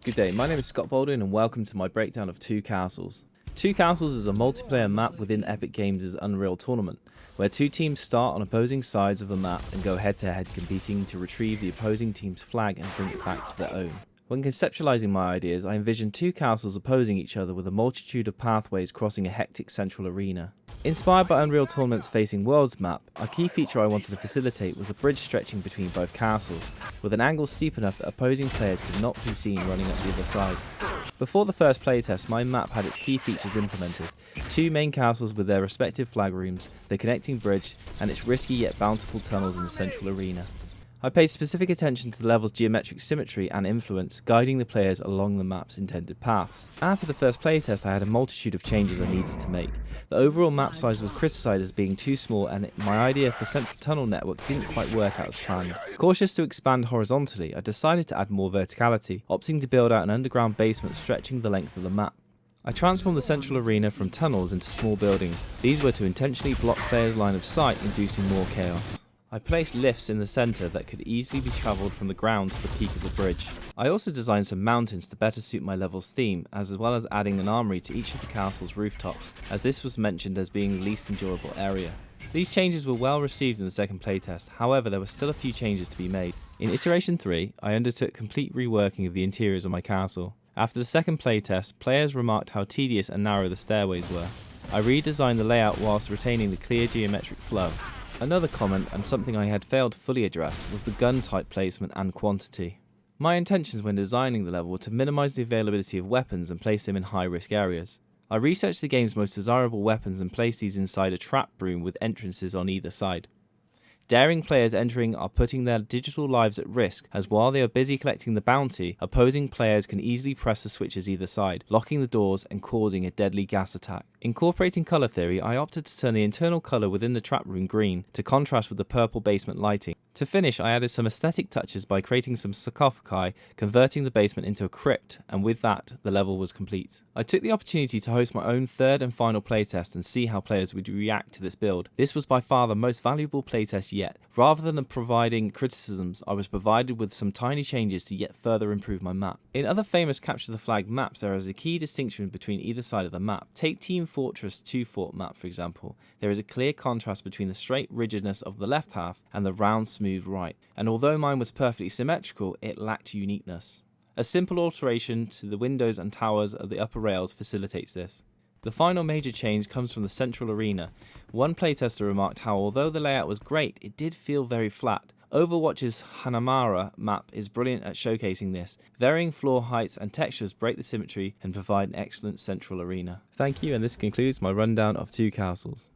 Good day, my name is Scott Baldwin and welcome to my breakdown of Two Castles. Two Castles is a multiplayer map within Epic Games' Unreal Tournament, where two teams start on opposing sides of a map and go head to head competing to retrieve the opposing team's flag and bring it back to their own. When conceptualizing my ideas, I envisioned two castles opposing each other with a multitude of pathways crossing a hectic central arena. Inspired by Unreal Tournament's Facing Worlds map, a key feature I wanted to facilitate was a bridge stretching between both castles, with an angle steep enough that opposing players could not be seen running up the other side. Before the first playtest, my map had its key features implemented: two main castles with their respective flag rooms, the connecting bridge, and its risky yet bountiful tunnels in the central arena. I paid specific attention to the level's geometric symmetry and influence, guiding the players along the map's intended paths. After the first playtest, I had a multitude of changes I needed to make. The overall map size was criticised as being too small, and my idea for central tunnel network didn't quite work out as planned. Cautious to expand horizontally, I decided to add more verticality, opting to build out an underground basement stretching the length of the map. I transformed the central arena from tunnels into small buildings. These were to intentionally block players' line of sight, inducing more chaos. I placed lifts in the centre that could easily be travelled from the ground to the peak of the bridge. I also designed some mountains to better suit my level's theme, as well as adding an armoury to each of the castle's rooftops, as this was mentioned as being the least enjoyable area. These changes were well received in the second playtest, however there were still a few changes to be made. In iteration 3, I undertook complete reworking of the interiors of my castle. After the second playtest, players remarked how tedious and narrow the stairways were. I redesigned the layout whilst retaining the clear geometric flow. Another comment, and something I had failed to fully address, was the gun type placement and quantity. My intentions when designing the level were to minimise the availability of weapons and place them in high risk areas. I researched the game's most desirable weapons and placed these inside a trap room with entrances on either side. Daring players entering are putting their digital lives at risk, as while they are busy collecting the bounty, opposing players can easily press the switches either side, locking the doors and causing a deadly gas attack. Incorporating colour theory, I opted to turn the internal colour within the trap room green to contrast with the purple basement lighting. To finish, I added some aesthetic touches by creating some sarcophagi, converting the basement into a crypt, and with that, the level was complete. I took the opportunity to host my own third and final playtest and see how players would react to this build. This was by far the most valuable playtest yet. Rather than providing criticisms, I was provided with some tiny changes to yet further improve my map. In other famous Capture the Flag maps, there is a key distinction between either side of the map. Take Team Fortress 2 Fort map for example. There is a clear contrast between the straight rigidness of the left half and the round smooth right, and although mine was perfectly symmetrical, it lacked uniqueness. A simple alteration to the windows and towers of the upper rails facilitates this. The final major change comes from the central arena. One playtester remarked how although the layout was great, it did feel very flat. Overwatch's Hanamara map is brilliant at showcasing this. Varying floor heights and textures break the symmetry and provide an excellent central arena. Thank you, and this concludes my rundown of Two Castles.